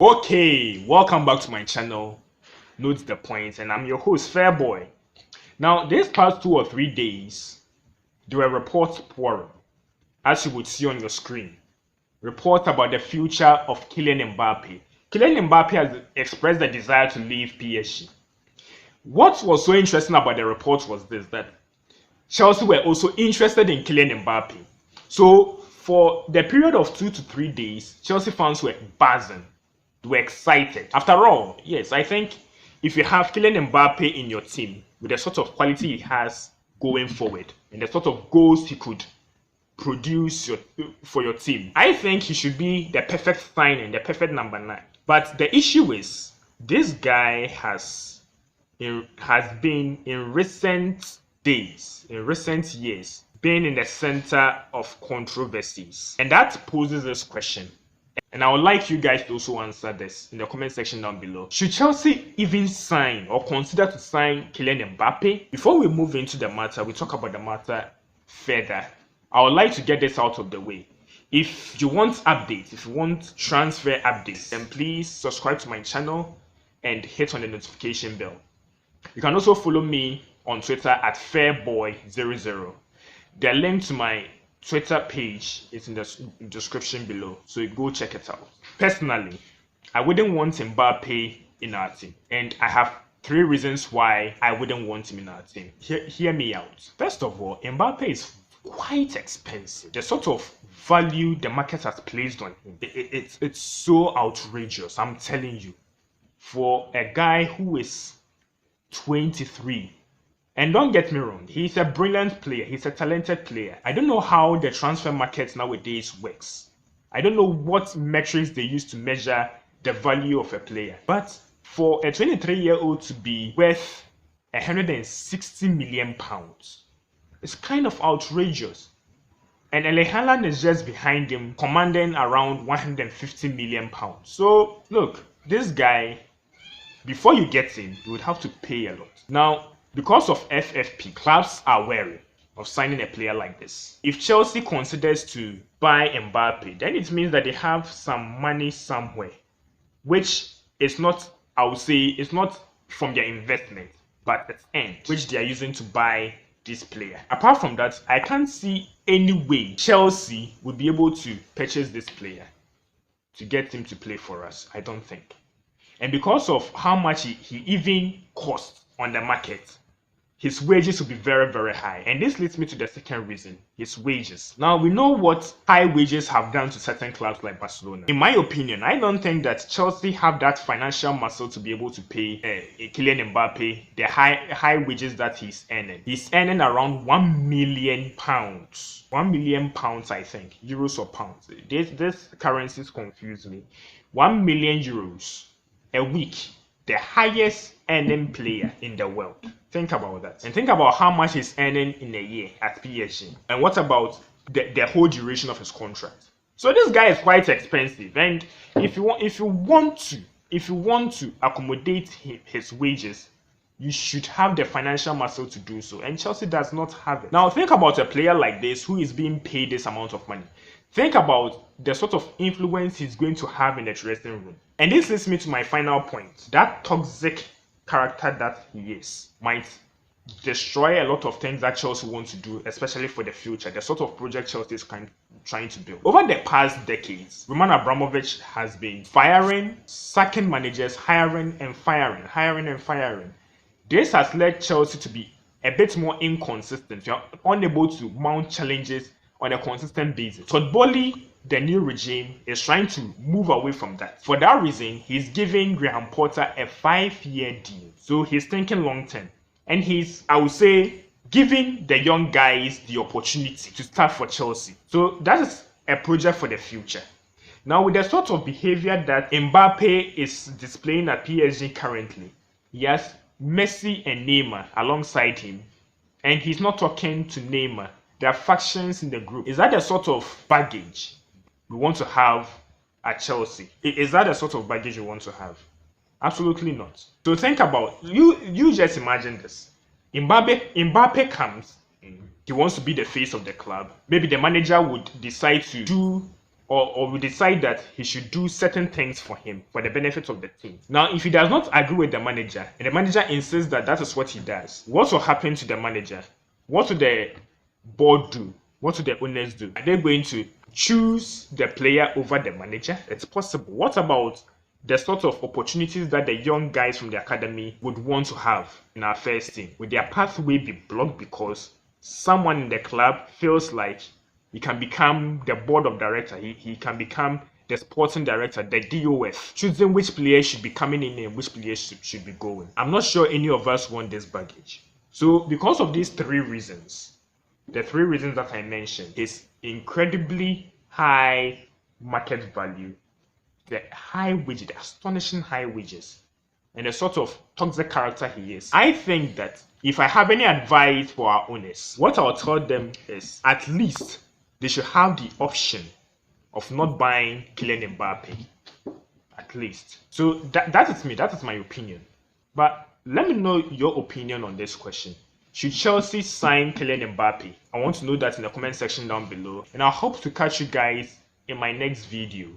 Okay, welcome back to my channel. Note the point, and I'm your host, Fairboy. Now, these past 2 or 3 days, there were reports pouring, as you would see on your screen. Reports about the future of Kylian Mbappe. Kylian Mbappe has expressed the desire to leave PSG. What was so interesting about the reports was this, that Chelsea were also interested in Kylian Mbappe. So, for the period of 2 to 3 days, Chelsea fans were buzzing. They were excited. After all, yes, I think if you have Kylian Mbappe in your team with the sort of quality he has going forward and the sort of goals he could produce for your team, I think he should be the perfect signing, the perfect number 9. But the issue is, this guy has been in recent days, in recent years, been in the center of controversies. And that poses this question. And I would like you guys to also answer this in the comment section down below. Should Chelsea even sign or consider to sign Kylian Mbappe? Before we move into the matter, we talk about the matter further, I would like to get this out of the way. If you want updates, if you want transfer updates, then please subscribe to my channel and hit on the notification bell. You can also follow me on Twitter at Fairboy00. The link to my Twitter page is in the description below, so you go check it out. Personally, I wouldn't want Mbappe in our team, and I have 3 reasons why I wouldn't want him in our team. Hear me out. First of all, Mbappe is quite expensive. The sort of value the market has placed on him, it's so outrageous, I'm telling you. For a guy who is 23, and don't get me wrong, he's a brilliant player, he's a talented player. I don't know how the transfer market nowadays works. I don't know what metrics they use to measure the value of a player. But for a 23-year-old to be worth 160 million pounds, it's kind of outrageous. And Erling Haaland is just behind him, commanding around 150 million pounds. So look, this guy, before you get him, you would have to pay a lot. Now, because of FFP, clubs are wary of signing a player like this. If Chelsea considers to buy Mbappe, then it means that they have some money somewhere, which is not, I would say, it's not from their investment, but it's earned, which they are using to buy this player. Apart from that, I can't see any way Chelsea would be able to purchase this player to get him to play for us. I don't think. And because of how much he even costs on the market, his wages will be very, very high. And this leads me to the second reason, his wages. Now, we know what high wages have done to certain clubs like Barcelona. In my opinion, I don't think that Chelsea have that financial muscle to be able to pay Kylian Mbappe the high wages that he's earning. He's earning around 1 million pounds. 1 million pounds, I think. Euros or pounds. This currencies confuse me. 1 million euros a week. The highest earning player in the world. Think about that. And think about how much he's earning in a year at PSG. And what about the whole duration of his contract? So this guy is quite expensive. And if you want to accommodate his wages, you should have the financial muscle to do so. And Chelsea does not have it. Now think about a player like this who is being paid this amount of money. Think about the sort of influence he's going to have in the dressing room. And this leads me to my final point. That toxic character that he is might destroy a lot of things that Chelsea wants to do, especially for the future, the sort of project Chelsea is trying to build. Over the past decades, Roman Abramovich has been firing, sacking managers, hiring and firing. This has led Chelsea to be a bit more inconsistent. You're unable to mount challenges on a consistent basis. Todd Boehly, the new regime, is trying to move away from that. For that reason, he's giving Graham Potter a 5-year deal. So he's thinking long term. And he's, I would say, giving the young guys the opportunity to start for Chelsea. So that is a project for the future. Now, with the sort of behavior that Mbappe is displaying at PSG currently, he has Messi and Neymar alongside him, and he's not talking to Neymar. There are factions in the group. Is that the sort of baggage we want to have at Chelsea? Is that the sort of baggage you want to have? Absolutely not. So think about, you just imagine this. Mbappe comes, he wants to be the face of the club. Maybe the manager would decide to do or we decide that he should do certain things for him for the benefit of the team. Now, if he does not agree with the manager and the manager insists that that is what he does, what will happen to the manager? What will the board do? What will the owners do? Are they going to choose the player over the manager? It's possible. What about the sort of opportunities that the young guys from the academy would want to have in our first team? Would their pathway be blocked because someone in the club feels like he can become the board of director, he can become the sporting director, the DOF, choosing which players should be coming in and which players should be going? I'm not sure any of us want this baggage. So because of these three reasons, the three reasons that I mentioned, his incredibly high market value, the high wages, the astonishing high wages, and the sort of toxic character he is, I think that if I have any advice for our owners, what I'll tell them is at least they should have the option of not buying Kylian Mbappe. At least. So that is me. That is my opinion. But let me know your opinion on this question. Should Chelsea sign Kylian Mbappe? I want to know that in the comment section down below. And I hope to catch you guys in my next video.